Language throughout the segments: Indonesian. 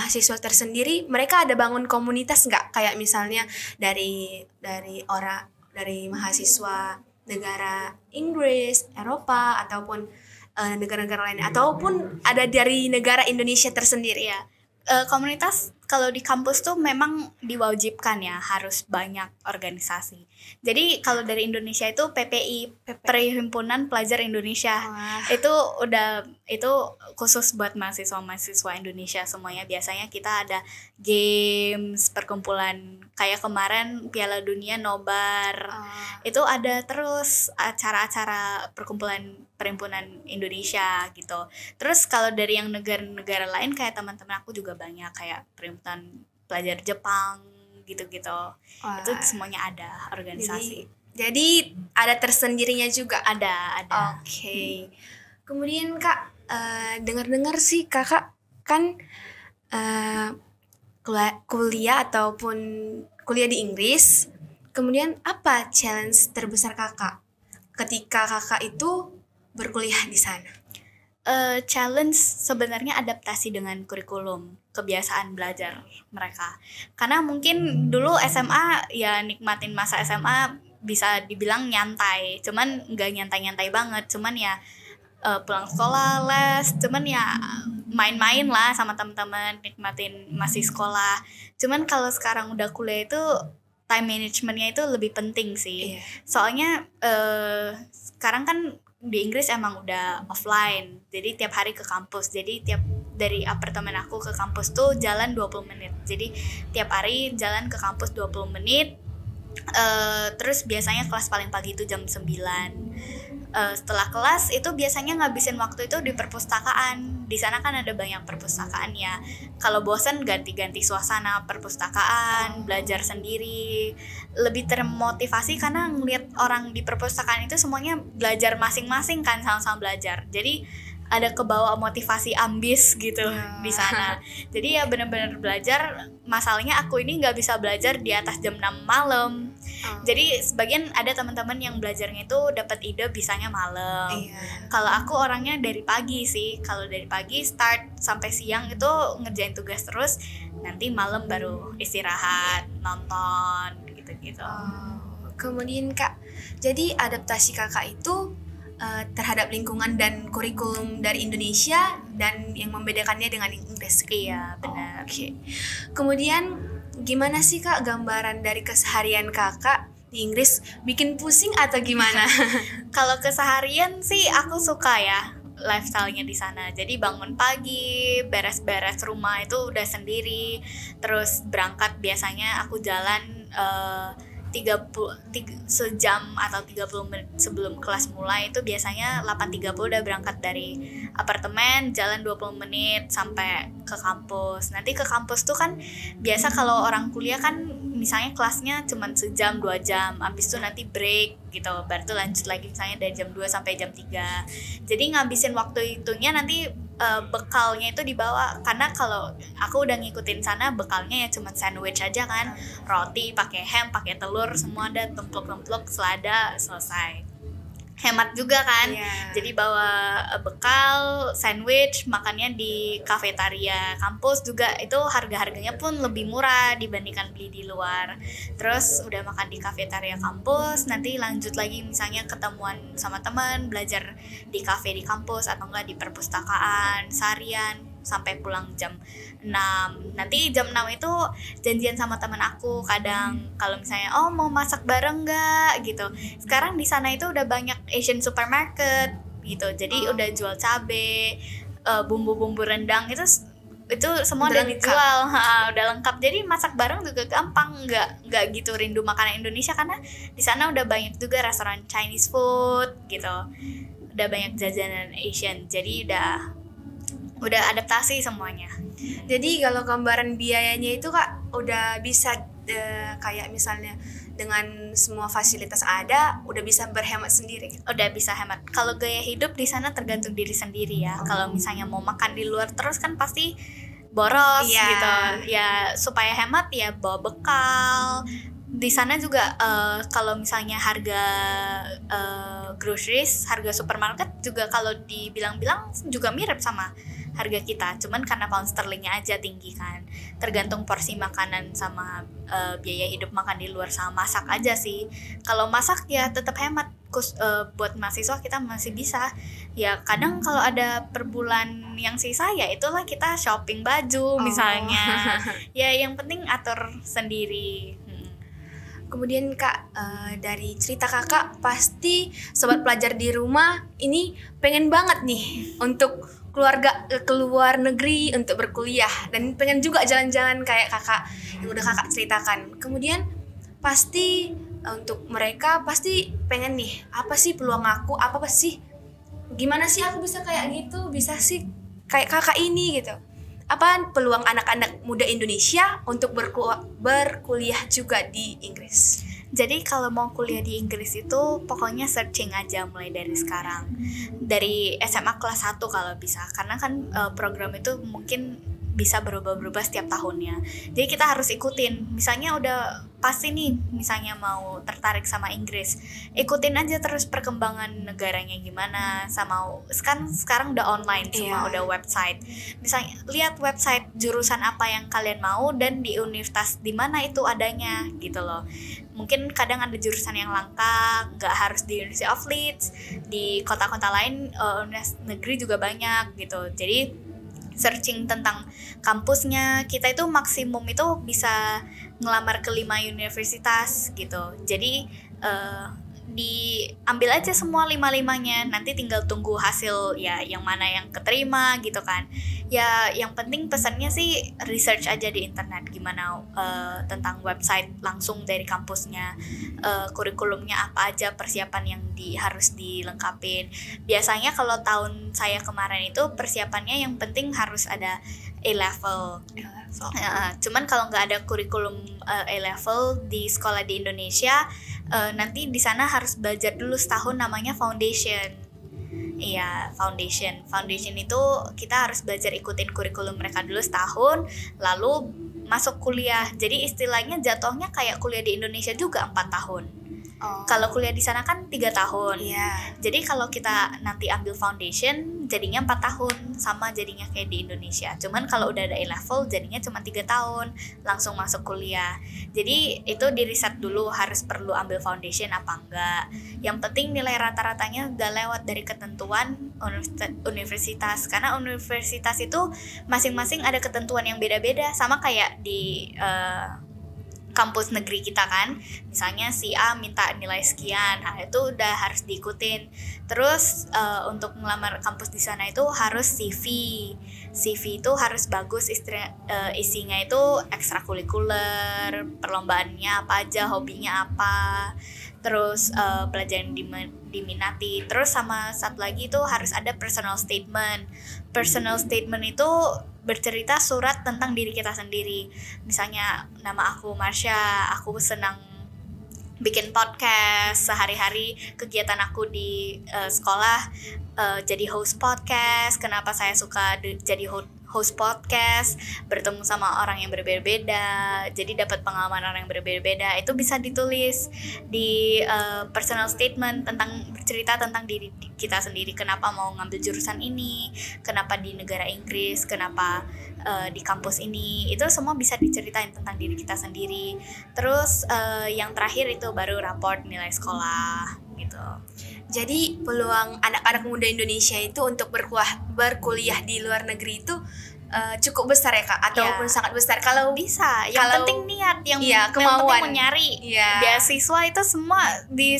mahasiswa tersendiri, mereka ada bangun komunitas nggak? Kayak misalnya dari mahasiswa negara Inggris, Eropa, ataupun negara-negara lain, ataupun ada dari negara Indonesia tersendiri. Ya, komunitas kalau di kampus tuh memang diwajibkan ya, harus banyak organisasi. Jadi kalau dari Indonesia itu PPI, Perhimpunan Pelajar Indonesia. Wah. Itu khusus buat mahasiswa Indonesia semuanya. Biasanya kita ada games, perkumpulan kayak kemarin Piala Dunia Nobar. Itu ada terus acara-acara Perhimpunan Indonesia gitu. Terus kalau dari yang negara-negara lain kayak teman-teman aku juga banyak, kayak Perhimpunan Pelajar Jepang gitu-gitu. Wah. Itu semuanya ada organisasi. Jadi ada tersendirinya juga. Ada. Oke. Kemudian Kak, dengar-dengar sih Kakak kan kuliah di Inggris. Kemudian apa challenge terbesar Kakak ketika Kakak itu berkuliah di sana? Challenge sebenarnya adaptasi dengan kurikulum, kebiasaan belajar mereka. Karena mungkin dulu SMA ya nikmatin masa SMA bisa dibilang nyantai, cuman nggak nyantai-nyantai banget, cuman ya pulang sekolah, les, cuman ya main-main lah sama teman-teman, nikmatin masih sekolah. Cuman kalau sekarang udah kuliah itu time managementnya itu lebih penting sih. Soalnya sekarang kan di Inggris emang udah offline, jadi tiap hari ke kampus. Jadi dari apartemen aku ke kampus tuh jalan 20 menit. Jadi tiap hari jalan ke kampus 20 menit. Terus biasanya kelas paling pagi itu jam 9. Setelah kelas itu biasanya ngabisin waktu itu di perpustakaan. Di sana kan ada banyak perpustakaan ya. Kalau bosan ganti-ganti suasana perpustakaan, belajar sendiri. Lebih termotivasi karena ngeliat orang di perpustakaan itu semuanya belajar masing-masing kan, sama-sama belajar. Jadi ada kebawa motivasi ambis gitu di sana. Jadi ya benar-benar belajar. Masalahnya aku ini nggak bisa belajar di atas jam 6 malam. Jadi sebagian ada teman-teman yang belajarnya itu dapat ide bisanya malam. Kalau aku orangnya dari pagi sih. Kalau dari pagi start sampai siang itu ngerjain tugas terus. Nanti malam baru istirahat, nonton gitu-gitu. Kemudian Kak, jadi adaptasi Kakak itu terhadap lingkungan dan kurikulum dari Indonesia dan yang membedakannya dengan Inggris. Iya, benar. Oke. Kemudian gimana sih Kak gambaran dari keseharian Kakak di Inggris? Bikin pusing atau gimana? Kalau keseharian sih aku suka ya lifestyle-nya di sana. Jadi bangun pagi, beres-beres rumah itu udah sendiri. Terus berangkat biasanya aku jalan 30 sejam atau 30 menit sebelum kelas mulai. Itu biasanya 8.30 udah berangkat dari apartemen, jalan 20 menit sampai ke kampus. Nanti ke kampus tuh kan biasa kalau orang kuliah kan misalnya kelasnya cuma sejam 2 jam, habis itu nanti break gitu, baru tuh lanjut lagi misalnya dari jam 2 sampai jam 3. Jadi ngabisin waktu itunya nanti bekalnya itu dibawa, karena kalau aku udah ngikutin sana bekalnya ya cuma sandwich aja kan, roti pakai ham, pakai telur, semua ada, templok-templok, selada, selesai. Hemat juga kan. Jadi bawa bekal, sandwich, makannya di kafetaria kampus juga. Itu harga-harganya pun lebih murah dibandingkan beli di luar. Terus udah makan di kafetaria kampus, nanti lanjut lagi misalnya ketemuan sama teman, belajar di kafe di kampus atau enggak di perpustakaan seharian sampai pulang jam 6. Nanti jam 6 itu janjian sama teman aku, kadang kalau misalnya mau masak bareng enggak gitu. Sekarang di sana itu udah banyak Asian supermarket gitu. Jadi udah jual cabe, bumbu-bumbu rendang itu semua udah dijual, udah lengkap. Jadi masak bareng juga gampang, nggak gitu rindu makanan Indonesia, karena di sana udah banyak juga restoran Chinese food gitu. Udah banyak jajanan Asian. Jadi udah adaptasi semuanya. Jadi kalau gambaran biayanya itu Kak udah bisa kayak misalnya dengan semua fasilitas ada udah bisa berhemat sendiri. Udah bisa hemat. Kalau gaya hidup di sana tergantung diri sendiri ya. Kalau misalnya mau makan di luar terus kan pasti boros gitu. Ya supaya hemat ya bawa bekal. Di sana juga kalau misalnya harga groceries, harga supermarket juga kalau dibilang-bilang juga mirip sama harga kita, cuman karena pound sterlingnya aja tinggi kan. Tergantung porsi makanan sama biaya hidup makan di luar sama masak aja sih. Kalau masak ya tetap hemat, buat mahasiswa kita masih bisa. Ya kadang kalau ada per bulan yang sisa ya itulah kita shopping baju misalnya. Ya yang penting atur sendiri. Kemudian Kak, dari cerita Kakak pasti sobat pelajar di rumah ini pengen banget nih untuk keluar negeri untuk berkuliah, dan pengen juga jalan-jalan kayak Kakak yang udah Kakak ceritakan. Kemudian pasti untuk mereka pasti pengen nih, apa sih peluang aku, apa sih, gimana sih aku bisa kayak gitu, bisa sih kayak Kakak ini gitu. Apa peluang anak-anak muda Indonesia untuk berkuliah juga di Inggris? Jadi kalau mau kuliah di Inggris itu pokoknya searching aja mulai dari sekarang. Dari SMA kelas 1 kalau bisa. Karena kan program itu mungkin bisa berubah-ubah setiap tahunnya. Jadi kita harus ikutin. Misalnya udah pasti nih, misalnya mau tertarik sama Inggris, ikutin aja terus perkembangan negaranya gimana. Sama sekarang udah online, semua udah website. Misalnya lihat website jurusan apa yang kalian mau dan di universitas di mana itu adanya gitu loh. Mungkin kadang ada jurusan yang langka, nggak harus di University of Leeds, di kota-kota lain universitas negeri juga banyak gitu. Jadi searching tentang kampusnya, kita itu maksimum itu bisa ngelamar ke 5 universitas gitu. Jadi diambil aja semua 5-5-nya, nanti tinggal tunggu hasil ya yang mana yang keterima gitu kan. Ya yang penting pesannya sih research aja di internet gimana tentang website langsung dari kampusnya, kurikulumnya apa aja, persiapan yang harus dilengkapin. Biasanya kalau tahun saya kemarin itu persiapannya yang penting harus ada A-level. Cuman kalau nggak ada kurikulum A-level di sekolah di Indonesia, nanti di sana harus belajar dulu setahun namanya foundation. Iya, foundation. Foundation itu kita harus belajar ikutin kurikulum mereka dulu setahun, lalu masuk kuliah. Jadi istilahnya jatuhnya kayak kuliah di Indonesia juga 4 tahun. Kalau kuliah di sana kan 3 tahun. Jadi kalau kita nanti ambil foundation jadinya 4 tahun, sama jadinya kayak di Indonesia. Cuman kalau udah ada A-level jadinya cuma 3 tahun langsung masuk kuliah. Jadi itu di riset dulu harus perlu ambil foundation apa enggak. Yang penting nilai rata-ratanya udah lewat dari ketentuan universitas. Karena universitas itu masing-masing ada ketentuan yang beda-beda, sama kayak di kampus negeri kita kan, misalnya si A minta nilai sekian, nah itu udah harus diikutin. Terus untuk ngelamar kampus di sana itu harus CV itu harus bagus, isinya itu ekstrakurikuler, perlombaannya apa aja, hobinya apa, terus pelajaran diminati. Terus sama satu lagi itu harus ada personal statement. Personal statement itu bercerita surat tentang diri kita sendiri. Misalnya nama aku Marsha, aku senang bikin podcast, sehari-hari kegiatan aku di sekolah jadi host podcast. Kenapa saya suka jadi host podcast, bertemu sama orang yang berbeda-beda, jadi dapat pengalaman orang yang berbeda-beda. Itu bisa ditulis di personal statement, bercerita tentang diri kita sendiri. Kenapa mau ngambil jurusan ini, kenapa di negara Inggris, kenapa di kampus ini. Itu semua bisa diceritain tentang diri kita sendiri. Terus yang terakhir itu baru raport nilai sekolah gitu. Jadi peluang anak-anak muda Indonesia itu untuk berkuliah di luar negeri itu cukup besar ya Kak, ataupun sangat besar kalau bisa. Yang penting niat, yang kemauan, yang penting mencari. Beasiswa itu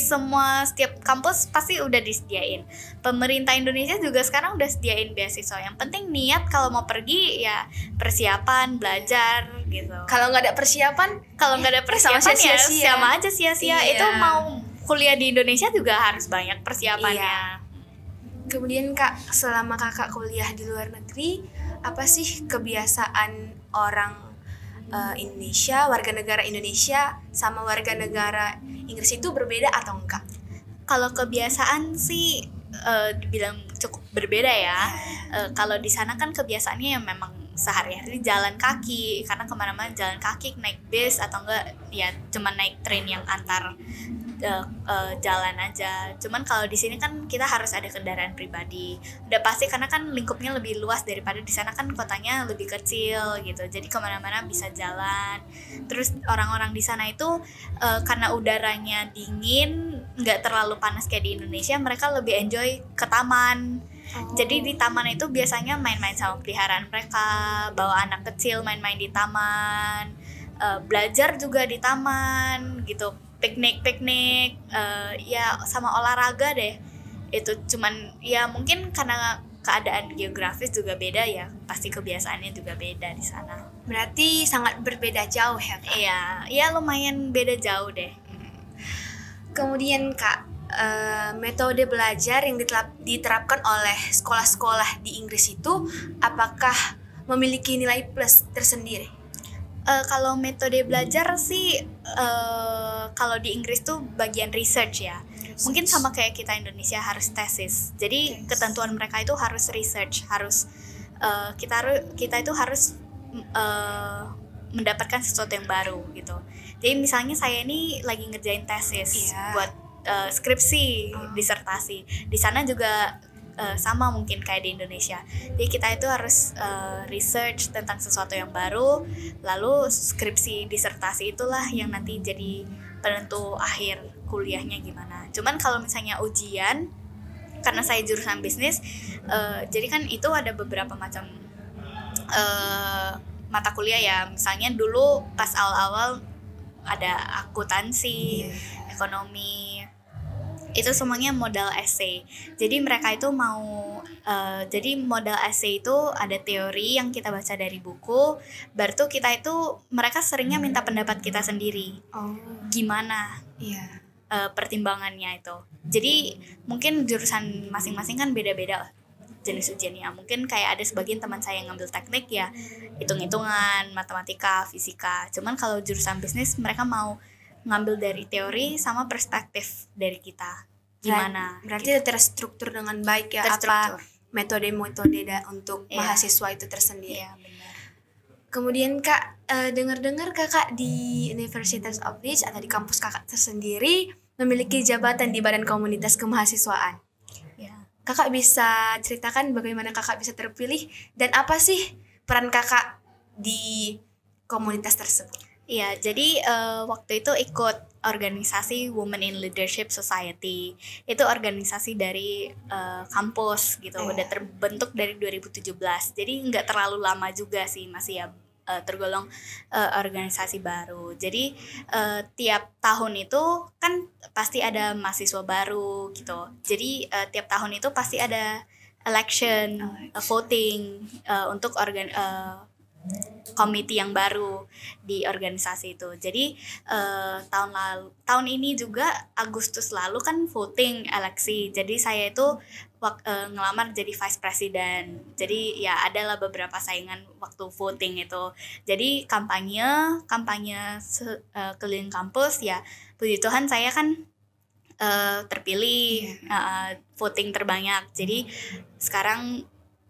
semua setiap kampus pasti udah disediain. Pemerintah Indonesia juga sekarang udah sediain beasiswa. Yang penting niat, kalau mau pergi ya persiapan, belajar gitu. Kalau nggak ada persiapan ya sama aja sia-sia. Itu mau kuliah di Indonesia juga harus banyak persiapannya. Kemudian Kak, selama Kakak kuliah di luar negeri, apa sih kebiasaan orang Indonesia, warga negara Indonesia sama warga negara Inggris itu berbeda atau enggak? Kalau kebiasaan sih dibilang cukup berbeda ya. Kalau di sana kan kebiasaannya yang memang sehari-hari jalan kaki, karena kemana-mana jalan kaki, naik bis atau enggak ya cuma naik train yang antar jalan aja. Cuman kalau di sini kan kita harus ada kendaraan pribadi. Udah pasti karena kan lingkupnya lebih luas daripada di sana kan kotanya lebih kecil gitu. Jadi kemana-mana bisa jalan. Terus orang-orang di sana itu karena udaranya dingin, nggak terlalu panas kayak di Indonesia, mereka lebih enjoy ke taman. Jadi di taman itu biasanya main-main sama peliharaan mereka, bawa anak kecil main-main di taman, belajar juga di taman gitu, piknik ya sama olahraga deh. Itu cuman ya mungkin karena keadaan geografis juga beda ya, pasti kebiasaannya juga beda di sana. Berarti sangat berbeda jauh ya Kak? Iya, ya lumayan beda jauh deh. Kemudian Kak, metode belajar yang diterapkan oleh sekolah-sekolah di Inggris itu apakah memiliki nilai plus tersendiri? Kalau metode belajar sih kalau di Inggris tuh bagian research ya. Mungkin sama kayak kita Indonesia harus tesis. Jadi ketentuan mereka itu harus research, harus kita itu harus mendapatkan sesuatu yang baru gitu. Jadi misalnya saya ini lagi ngerjain tesis buat skripsi, disertasi. Di sana juga sama mungkin kayak di Indonesia. Jadi kita itu harus research tentang sesuatu yang baru, lalu skripsi disertasi itulah yang nanti jadi penentu akhir kuliahnya gimana. Cuman kalau misalnya ujian, karena saya jurusan bisnis, jadi kan itu ada beberapa macam mata kuliah ya. Misalnya dulu pas awal-awal ada akuntansi, ekonomi, itu semuanya modal essay. Jadi mereka itu mau jadi modal essay itu ada teori yang kita baca dari buku, baru tuh kita itu mereka seringnya minta pendapat kita sendiri. Gimana? Pertimbangannya itu. Jadi mungkin jurusan masing-masing kan beda-beda jenis ujiannya. Mungkin kayak ada sebagian teman saya yang ngambil teknik ya hitung-hitungan, matematika, fisika. Cuman kalau jurusan bisnis mereka mau ngambil dari teori sama perspektif dari kita gimana. Berarti gitu. Terstruktur dengan baik ya, apa metode-metode untuk mahasiswa itu tersendiri. Iya, benar. Kemudian Kak, dengar-dengar Kakak di University of Leeds atau di kampus Kakak tersendiri memiliki jabatan di Badan Komunitas Kemahasiswaan. Kakak bisa ceritakan bagaimana Kakak bisa terpilih dan apa sih peran Kakak di komunitas tersebut? Iya, jadi waktu itu ikut organisasi Women in Leadership Society. Itu organisasi dari kampus gitu, udah terbentuk dari 2017. Jadi nggak terlalu lama juga sih, masih ya tergolong organisasi baru. Jadi tiap tahun itu kan pasti ada mahasiswa baru gitu. Jadi tiap tahun itu pasti ada election, voting untuk komite yang baru di organisasi itu. Jadi tahun ini juga Agustus lalu kan voting eleksi. Jadi saya itu ngelamar jadi vice president. Jadi ya adalah beberapa saingan waktu voting itu. Jadi kampanye keliling kampus ya. Puji Tuhan saya kan terpilih voting terbanyak. Jadi sekarang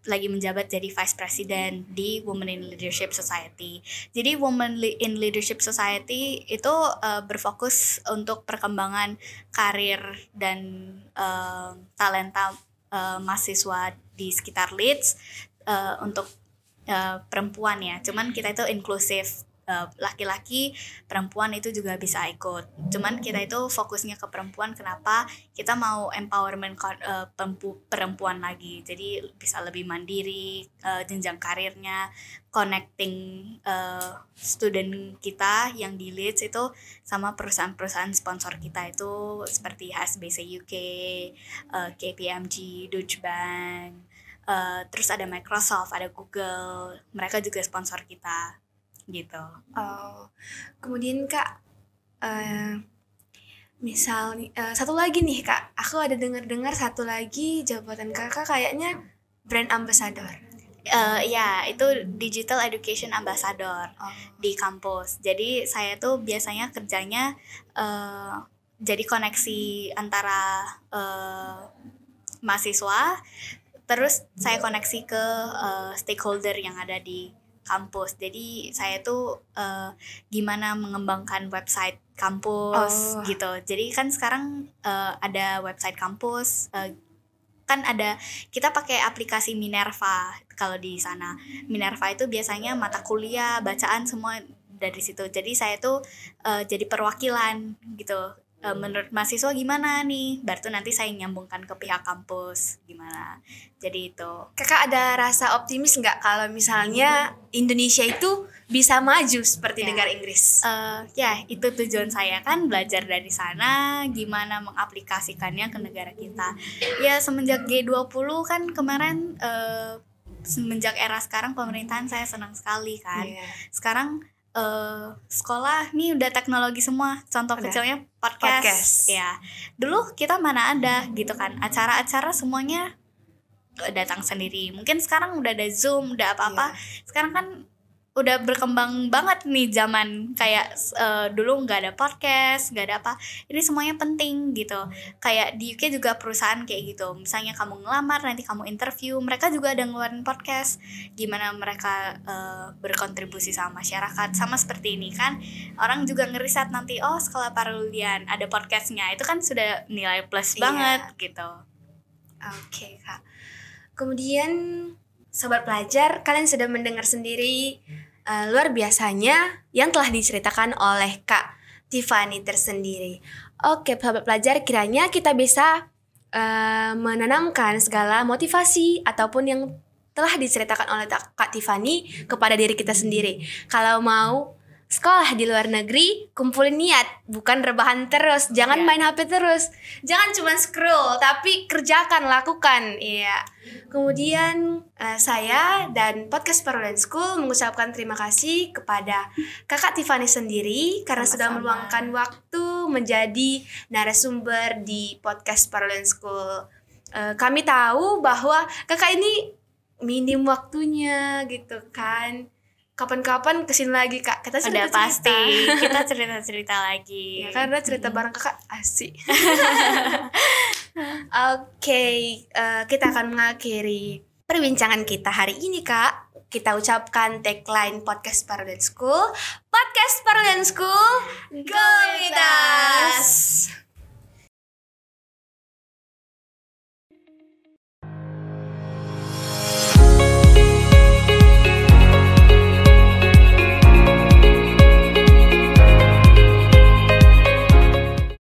lagi menjabat jadi Vice President di Women in Leadership Society. Jadi Women in Leadership Society itu berfokus untuk perkembangan karir dan talenta mahasiswa di sekitar Leeds untuk perempuan ya. Cuman kita itu inklusif. Laki-laki, perempuan itu juga bisa ikut. Cuman kita itu fokusnya ke perempuan. Kenapa? Kita mau empowerment perempuan lagi. Jadi bisa lebih mandiri, jenjang karirnya, connecting student kita yang di Leeds itu sama perusahaan-perusahaan sponsor kita itu seperti HSBC UK, KPMG, Deutsche Bank, terus ada Microsoft, ada Google. Mereka juga sponsor kita. Gitu. Kemudian Kak, misal satu lagi nih Kak, aku ada dengar satu lagi jabatan Kakak kayaknya brand ambassador. Ya itu Digital Education Ambassador di kampus. Jadi saya tuh biasanya kerjanya jadi koneksi antara mahasiswa, terus saya koneksi ke stakeholder yang ada di kampus. Jadi saya tuh gimana mengembangkan website kampus gitu. Jadi kan sekarang ada website kampus, kan ada, kita pakai aplikasi Minerva. Kalau di sana Minerva itu biasanya mata kuliah, bacaan semua dari situ. Jadi saya tuh jadi perwakilan gitu. Menurut mahasiswa gimana nih, baru nanti saya nyambungkan ke pihak kampus gimana. Jadi itu. Kakak ada rasa optimis nggak kalau misalnya Indonesia itu bisa maju seperti negara Inggris? Ya itu tujuan saya kan, belajar dari sana gimana mengaplikasikannya ke negara kita. Ya semenjak G20 kan kemarin, semenjak era sekarang pemerintahan saya senang sekali kan. Sekarang sekolah nih udah teknologi semua. Contoh kecilnya podcast. Ya dulu kita mana ada gitu kan, acara-acara semuanya datang sendiri. Mungkin sekarang udah ada Zoom, udah apa-apa. Sekarang kan udah berkembang banget nih zaman, kayak dulu nggak ada podcast, nggak ada apa. Ini semuanya penting gitu. Kayak di UK juga perusahaan kayak gitu. Misalnya kamu ngelamar, nanti kamu interview, mereka juga ada ngeluarin podcast. Gimana mereka berkontribusi sama masyarakat. Sama seperti ini kan, orang juga ngeriset nanti, oh Sekolah Paralian ada podcastnya. Itu kan sudah nilai plus banget gitu. Oke, Kak. Kemudian Sobat Pelajar, kalian sudah mendengar sendiri luar biasanya yang telah diceritakan oleh Kak Tiffany tersendiri. Oke, Sobat Pelajar, kiranya kita bisa menanamkan segala motivasi ataupun yang telah diceritakan oleh Kak Tiffany kepada diri kita sendiri. Kalau mau sekolah di luar negeri, kumpulin niat, bukan rebahan terus. Jangan main HP terus. Jangan cuma scroll, tapi kerjakan, lakukan. Iya. Kemudian saya dan Podcast Paralian School mengucapkan terima kasih kepada Kakak Tiffany sendiri karena sudah meluangkan waktu menjadi narasumber di Podcast Paralian School. Kami tahu bahwa Kakak ini minim waktunya gitu kan. Kapan-kapan kesini lagi Kak, kita cerita. Udah pasti kita cerita-cerita lagi ya, karena cerita bareng Kakak asik. Oke, kita akan mengakhiri perbincangan kita hari ini Kak. Kita ucapkan tagline Podcast Paralian School. Podcast Paralian School, go with us.